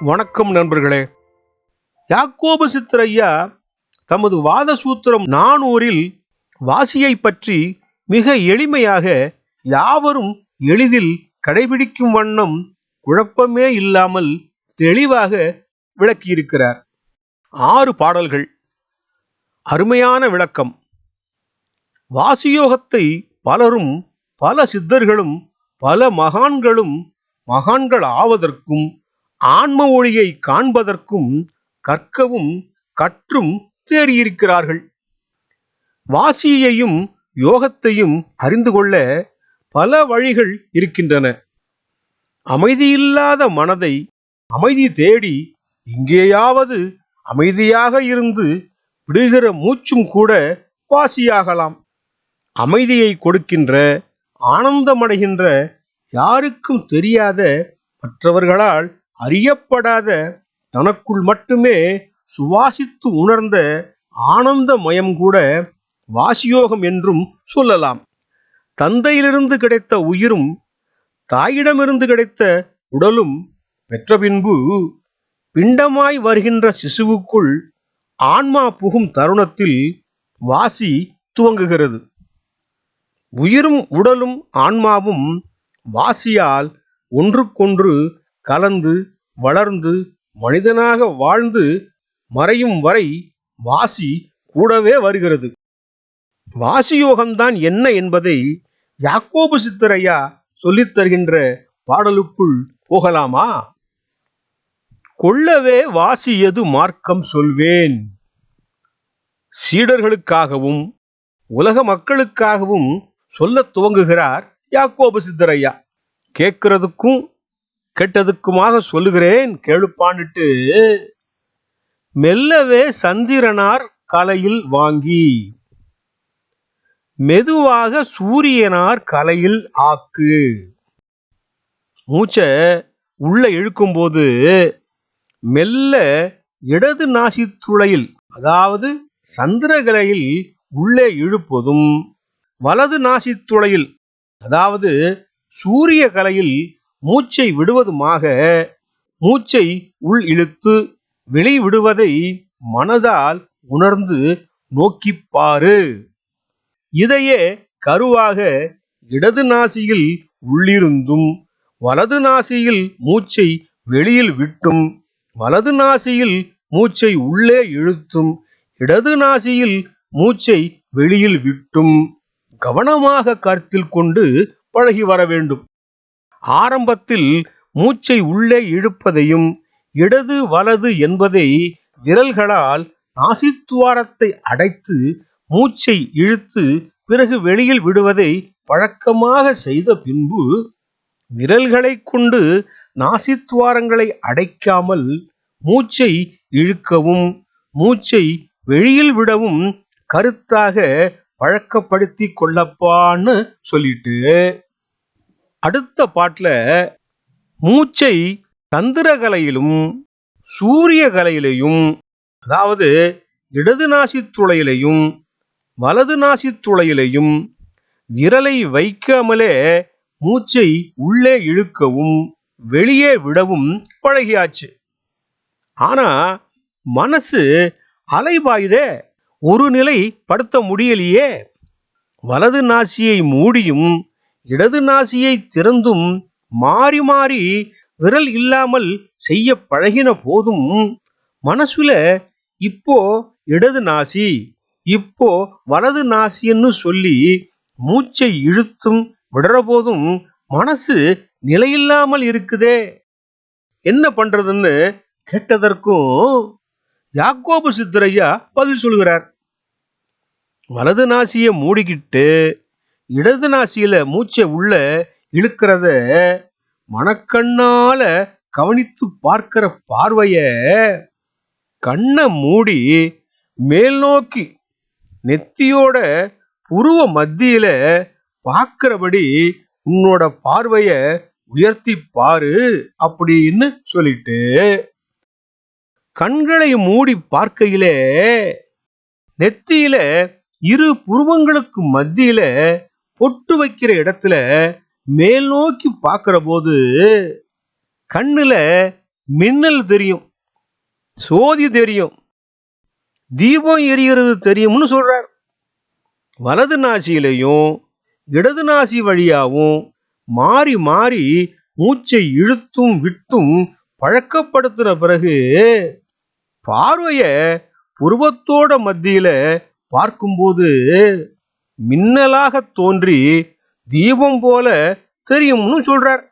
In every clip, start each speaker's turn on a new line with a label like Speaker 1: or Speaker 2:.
Speaker 1: வணக்கம் நண்பர்களே. யாக்கோபு சித்தரையா தமது வாதசூத்திரம் 400 வாசியை பற்றி மிக எளிமையாக யாவரும் எளிதில் கடைபிடிக்கும் வண்ணம் குழப்பமே இல்லாமல் தெளிவாக விளக்கியிருக்கிறார். 6 பாடல்கள், அருமையான விளக்கம். வாசியோகத்தை பலரும் பல சித்தர்களும் பல மகான்கள் ஆவதற்கும் ஆன்ம ஒளியை காண்பதற்கும் கற்கவும் கற்றும் தேறியிருக்கிறார்கள். வாசியையும் யோகத்தையும் அறிந்து கொள்ள பல வழிகள் இருக்கின்றன. அமைதியில்லாத மனதை அமைதி தேடி இங்கேயாவது அமைதியாக இருந்து விடுகிற மூச்சும் கூட வாசியாகலாம். அமைதியை கொடுக்கின்ற, ஆனந்தமடைகின்ற, யாருக்கும் தெரியாத, மற்றவர்களால் அறியப்படாத, தனக்குள் மட்டுமே சுவாசித்து உணர்ந்த ஆனந்தமயம் கூட வாசியோகம் என்றும் சொல்லலாம். தந்தையிலிருந்து கிடைத்த உயிரும் தாயிடமிருந்து கிடைத்த உடலும் பெற்ற பின்பு பிண்டமாய் வருகின்ற சிசுவுக்குள் ஆன்மா புகும் தருணத்தில் வாசி துவங்குகிறது. உயிரும் உடலும் ஆன்மாவும் வாசியால் ஒன்றுக்கொன்று கலந்து வளர்ந்து மனிதனாக வாழ்ந்து மறையும் வரை வாசி கூடவே வருகிறது. வாசியோகம்தான் என்ன என்பதை யாக்கோபு சித்தரையா சொல்லித் தருகின்ற பாடலுக்குள் போகலாமா? கொள்ளவே வாசியது மார்க்கம் சொல்வேன். சீடர்களுக்காகவும் உலக மக்களுக்காகவும் சொல்ல துவங்குகிறார் யாக்கோபு சித்தரையா. கேட்கிறதுக்கும் கெட்டதுக்குமாக சொல்லுகிறேன் கேளுப்பான்ட்டு. மெல்லவே சந்திரனார் கலையில் வாங்கி, மெதுவாக சூரியனார் கலையில் ஆக்கு. மூச்சை உள்ள இழுக்கும் போது மெல்ல இடது நாசித்துளையில், அதாவது சந்திரகலையில் உள்ளே இழுப்பதும், வலது நாசித்துளையில், அதாவது சூரிய கலையில் மூச்சை விடுவதுமாக மூச்சை உள் இழுத்து வெளிவிடுவதை மனதால் உணர்ந்து நோக்கிப்பாரு. இதையே கருவாக இடது நாசியில் உள்ளிருந்தும் வலது நாசியில் மூச்சை வெளியில் விட்டும், வலது நாசியில் மூச்சை உள்ளே இழுத்தும் இடது நாசியில் மூச்சை வெளியில் விட்டும் கவனமாக கருத்தில் கொண்டு பழகி வர வேண்டும். ஆரம்பத்தில் மூச்சை உள்ளே இழுப்பதையும் இடது வலது என்பதை விரல்களால் நாசித்துவாரத்தை அடைத்து மூச்சை இழுத்து பிறகு வெளியில் விடுவதை பழக்கமாக செய்த பின்பு விரல்களை கொண்டு நாசித்துவாரங்களை அடைக்காமல் மூச்சை இழுக்கவும் மூச்சை வெளியில் விடவும் கருத்தாக பழக்கப்படுத்தி கொள்ளப்பான்னு சொல்லிட்டு அடுத்த பாட்டுல மூச்சை சந்திரகலையிலும் சூரிய கலையிலையும், அதாவது இடது நாசித்துளையிலையும் வலது நாசித்துளையிலையும் விரலை வைக்காமலே மூச்சை உள்ளே இழுக்கவும் வெளியே விடவும் பழகியாச்சு. ஆனா மனசு அலைபாயுதே, ஒரு நிலை படுத்த முடியலையே. வலது நாசியை மூடியும் இடது நாசியை திறந்தும் மாறி மாறி விரல் இல்லாமல் செய்ய பழகின போதும் மனசுல இப்போ இடது நாசி இப்போ வலது நாசின்னு சொல்லி மூச்சை இழுத்தும் விடுற போதும் மனசு நிலையில்லாமல் இருக்குதே, என்ன பண்றதுன்னு கேட்டதற்கும் யாக்கோபு சித்தரையா பதில் சொல்கிறார். வலது நாசியை மூடிக்கிட்டு இடது நாசியில மூச்சை உள்ள இழுக்கிறத மனக்கண்ணால கவனித்து பார்க்கிற பார்வைய கண்ணை மூடி மேல் நோக்கி நெத்தியோட புருவ மத்தியில பார்க்கிறபடி உன்னோட பார்வைய உயர்த்தி பாரு அப்படின்னு சொல்லிட்டு கண்களை மூடி பார்க்கையிலே நெத்தியில இரு புருவங்களுக்கு மத்தியில பொட்டு வைக்கிற இடத்துல மேல் நோக்கி பார்க்கிற போது கண்ணுல மின்னல் தெரியும், சோதி தெரியும், தீபம் எரிகிறது தெரியும்னு சொல்றார். வலது நாசியிலையும் இடது நாசி வழியாவும் மாறி மாறி மூச்சை இழுத்தும் விட்டும் பழக்கப்படுத்தின பிறகு பார்வைய புருவத்தோட மத்தியில பார்க்கும்போது மின்னலாக தோன்றி தீபம் போல தெரியும்னு சொல்றார்.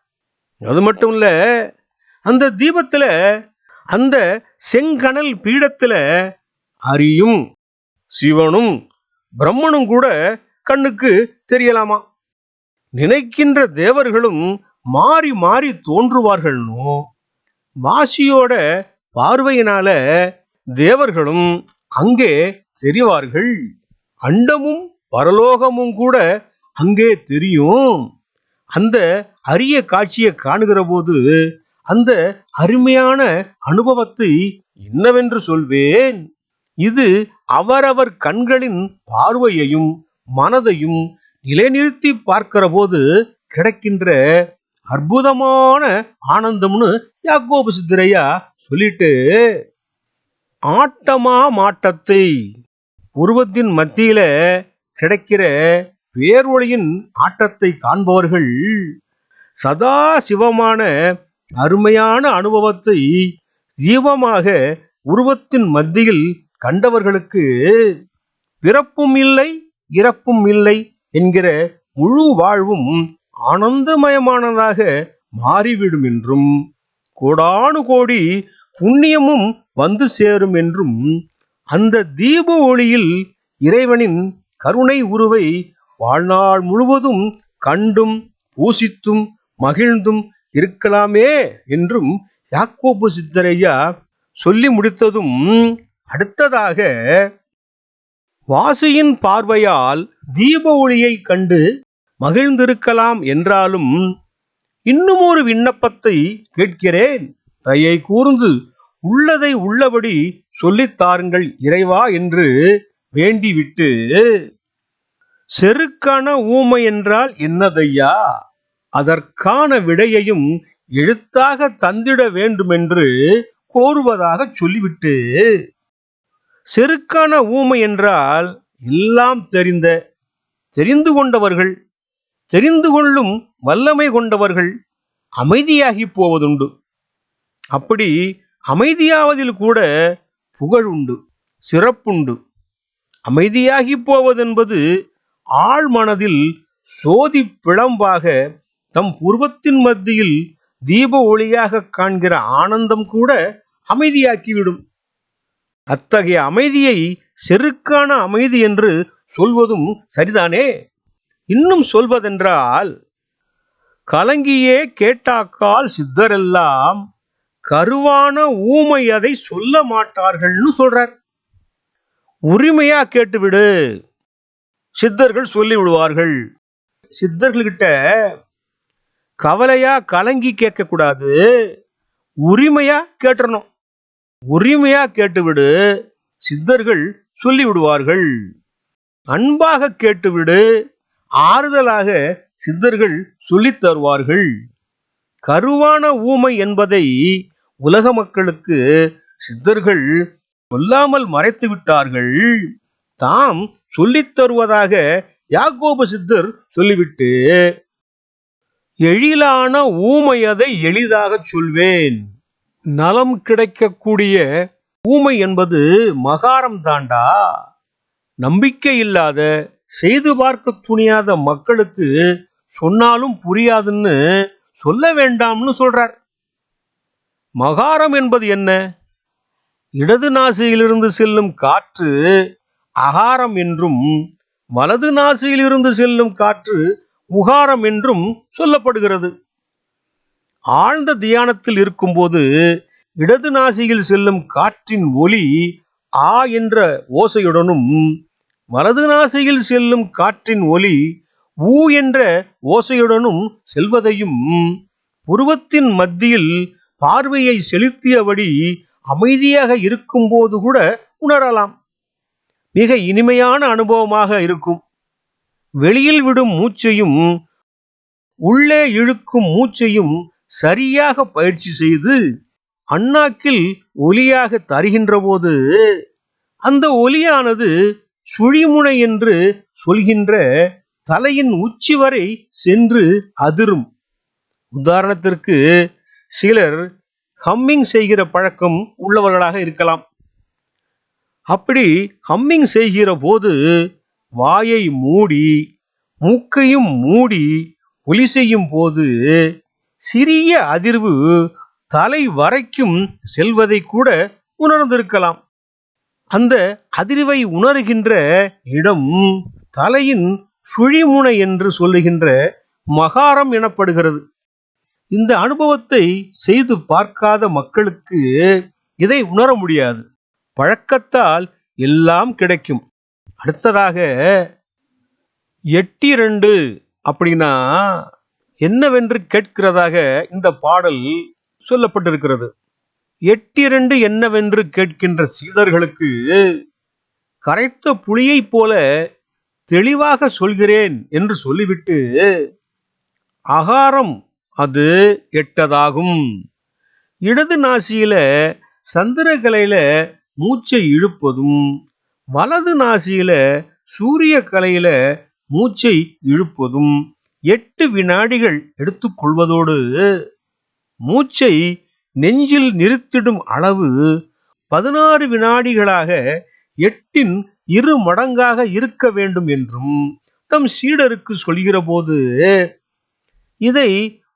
Speaker 1: அது மட்டும் இல்ல, அந்த தீபத்துல, அந்த செங்கனல் பீடத்துல அரியும் சிவனும் பிரம்மனும் கூட கண்ணுக்கு தெரியலாமா. நினைக்கின்ற தேவர்களும் மாறி மாறி தோன்றுவார்கள்னு, வாசியோட பார்வையினால தேவர்களும் அங்கே தெரிவார்கள், அண்டமும் பரலோகமும் கூட அங்கே தெரியும். அந்த அரிய காட்சியை காணுகிற போது அந்த அருமையான அனுபவத்தை என்னவென்று சொல்வேன். இது அவரவர் கண்களின் பார்வையையும் மனதையும் நிலைநிறுத்தி பார்க்கிற போது கிடைக்கின்ற அற்புதமான ஆனந்தம்னு யாக்கோபு சித்தரையா சொல்லிட்டு, ஆட்டமா மாட்டத்தை உருவத்தின் மத்தியில கிடைக்கிற பேரொளியின் ஆட்டத்தை காண்பவர்கள் சதா சிவமான அருமையான அனுபவத்தை ஜீவமாக உருவத்தின் மத்தியில் கண்டவர்களுக்கு பிறப்பும் இல்லை இறப்பும் இல்லை என்கிற முழு வாழ்வும் ஆனந்தமயமானதாக மாறிவிடும் என்றும், கோடானு கோடி புண்ணியமும் வந்து சேரும் என்றும், அந்த தீப ஒளியில் இறைவனின் கருணை உருவை வாழ்நாள் முழுவதும் கண்டும் பூசித்தும் மகிழ்ந்தும் இருக்கலாமே என்றும் யாக்கோபு சித்தரையா சொல்லி முடித்ததும், அடுத்ததாக வாசியின் பார்வையால் தீப ஒளியை கண்டு மகிழ்ந்திருக்கலாம் என்றாலும் இன்னும் ஒரு விண்ணப்பத்தை கேட்கிறேன், தயை கூர்ந்து உள்ளதை உள்ளபடி சொல்லித் தாருங்கள் இறைவா என்று வேண்டிவிட்டு, செருக்கான ஊமை என்றால் என்னதையா, அதற்கான விடையையும் எழுத்தாக தந்திட வேண்டுமென்று கோருவதாக சொல்லிவிட்டு, செருக்கான ஊமை என்றால் எல்லாம் தெரிந்து கொண்டவர்கள், தெரிந்து கொள்ளும் வல்லமை கொண்டவர்கள் அமைதியாகி போவதுண்டு. அப்படி அமைதியாவதில் கூட புகழுண்டு, சிறப்புண்டு. அமைதியாகி போவதென்பது ஆழ் மனதில் சோதி பிளம்பாக தம் புருவத்தின் மத்தியில் தீப ஒளியாக காண்கிற ஆனந்தம் கூட அமைதியாக்கிவிடும். அத்தகைய அமைதியை செருக்கான அமைதி என்று சொல்வதும் சரிதானே. இன்னும் சொல்வதென்றால், கலங்கியே கேட்டாக்கால் சித்தரெல்லாம் கருவான ஊமை அதை சொல்ல மாட்டார்கள்னு சொல்றார். உரிமையா கேட்டுவிடு, சித்தர்கள் சொல்லி விடுவார்கள். சித்தர்கள்கிட்ட கவலையா கலங்கி கேட்க கூடாது, உரிமையா கேட்டுறணும். உரிமையா கேட்டுவிடு, சித்தர்கள் சொல்லி விடுவார்கள். அன்பாக கேட்டுவிடு, ஆறுதலாக சித்தர்கள் சொல்லித் தருவார்கள். கருவான ஊமை என்பதை உலக மக்களுக்கு சித்தர்கள் சொல்லாமல் மறைத்து விட்டார்கள். தாம் சொல்லித் தருவதாக யாக்கோபு சித்தர் சொல்லிவிட்டு, எழிலான ஊமையதை எளிதாக சொல்வேன். நலம் கிடைக்கக்கூடிய ஊமை என்பது மகாரம் தாண்டா. நம்பிக்கை இல்லாத, செய்து பார்க்க துணியாத மக்களுக்கு சொன்னாலும் புரியாதுன்னு சொல்ல வேண்டாம்னு சொல்றார். மகாரம் என்பது என்ன? இடது நாசியிலிருந்து செல்லும் காற்று அகாரம் என்றும், வலது நாசியிலிருந்து செல்லும் காற்று உகாரம் என்றும் சொல்லப்படுகிறது. ஆழ்ந்த தியானத்தில் இருக்கும்போது இடது நாசியில் செல்லும் காற்றின் ஒலி ஆ என்ற ஓசையுடனும், வலது நாசியில் செல்லும் காற்றின் ஒலி ஊ என்ற ஓசையுடனும் செல்வதையும், புருவத்தின் மத்தியில் பார்வையை செலுத்தியபடி அமைதியாக இருக்கும்போது கூட உணரலாம். மிக இனிமையான அனுபவமாக இருக்கும். வெளியில் விடும் மூச்சையும் உள்ளே இழுக்கும் மூச்சையும் சரியாக பயிற்சி செய்து அண்ணாக்கில் ஒலியாக தருகின்ற போது அந்த ஒலியானது சுழிமுனை என்று சொல்கின்ற தலையின் உச்சி வரை சென்று அதிரும். உதாரணத்திற்கு சிலர் ஹம்மிங் செய்கிற பழக்கம் உள்ளவர்களாக இருக்கலாம். அப்படி ஹம்மிங் செய்கிற போது வாயை மூடி மூக்கையும் மூடி ஒலி செய்யும் போது சிறிய அதிர்வு தலை வரைக்கும் செல்வதை கூட உணர்ந்திருக்கலாம். அந்த அதிர்வை உணர்கின்ற இடம் தலையின் சுழிமுனை என்று சொல்லுகின்ற மகாரம் எனப்படுகிறது. இந்த அனுபவத்தை செய்து பார்க்காத மக்களுக்கு இதை உணர முடியாது. பழக்கத்தால் எல்லாம் கிடைக்கும். அடுத்ததாக 8-2 அப்படின்னா என்னவென்று கேட்கிறதாக இந்த பாடல் சொல்லப்பட்டிருக்கிறது. 8-2 என்னவென்று கேட்கின்ற சீடர்களுக்கு கரைத்த புளியைப் போல தெளிவாக சொல்கிறேன் என்று சொல்லிவிட்டு, அகாரம் அது 8 இடது நாசியில சந்திரகலையில மூச்சை இழுப்பதும் வலது நாசியில சூரிய கலையில மூச்சை இழுப்பதும் 8 வினாடிகள் எடுத்துக்கொள்வதோடு மூச்சை நெஞ்சில் நிறுத்திடும் அளவு 16 வினாடிகளாக 8 2 மடங்காக இருக்க வேண்டும் என்றும் தம் சீடருக்கு சொல்கிற போது, இதை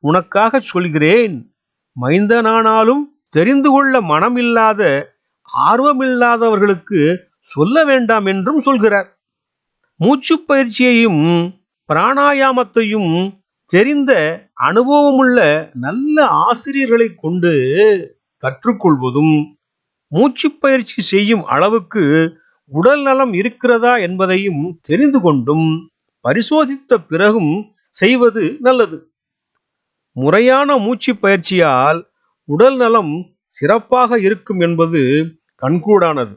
Speaker 1: உனக்காக சொல்கிறேன், மைந்தனானாலும் தெரிந்து கொள்ள மனமில்லாத ஆர்வமில்லாதவர்களுக்கு சொல்ல வேண்டாம் என்றும் சொல்கிறார். மூச்சு பயிற்சியையும் பிராணாயாமத்தையும் தெரிந்த அனுபவமுள்ள நல்ல ஆசிரியர்களை கொண்டு கற்றுக்கொள்வதும் மூச்சு பயிற்சி செய்யும் அளவுக்கு உடல் நலம் இருக்கிறதா என்பதையும் தெரிந்து கொண்டும் பரிசோதித்த பிறகும் செய்வது நல்லது. முறையான மூச்சு பயிற்சியால் உடல் நலம் சிறப்பாக இருக்கும் என்பது கண்கூடானது.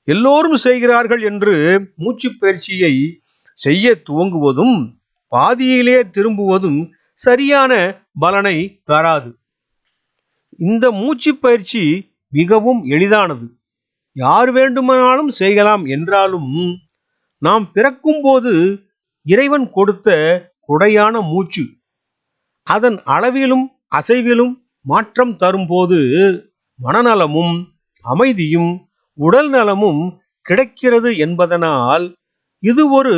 Speaker 1: எல்லோரும் செய்கிறார்கள் என்று மூச்சு பயிற்சியை செய்ய துவங்குவதும் பாதியிலே திரும்புவதும் சரியான பலனை தராது. இந்த மூச்சு பயிற்சி மிகவும் எளிதானது. யார் வேண்டுமானாலும் செய்யலாம் என்றாலும் நாம் பிறக்கும் போது இறைவன் கொடுத்த கொடையான மூச்சு அதன் அளவிலும் அசைவிலும் மாற்றம் தரும்போது மனநலமும் அமைதியும் உடல் நலமும் கிடைக்கிறது என்பதனால் இது ஒரு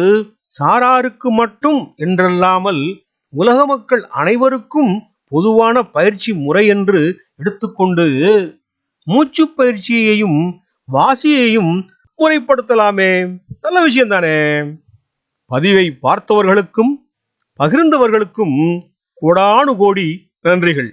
Speaker 1: சாராருக்கு மட்டும் என்றல்லாமல் உலக மக்கள் அனைவருக்கும் பொதுவான பயிற்சி முறை என்று எடுத்துக்கொண்டு மூச்சு பயிற்சியையும் வாசியையும் முறைப்படுத்தலாமே. நல்ல விஷயம் தானே. பதிவை பார்த்தவர்களுக்கும் பகிர்ந்தவர்களுக்கும் கோடானு கோடி நன்றிகள்.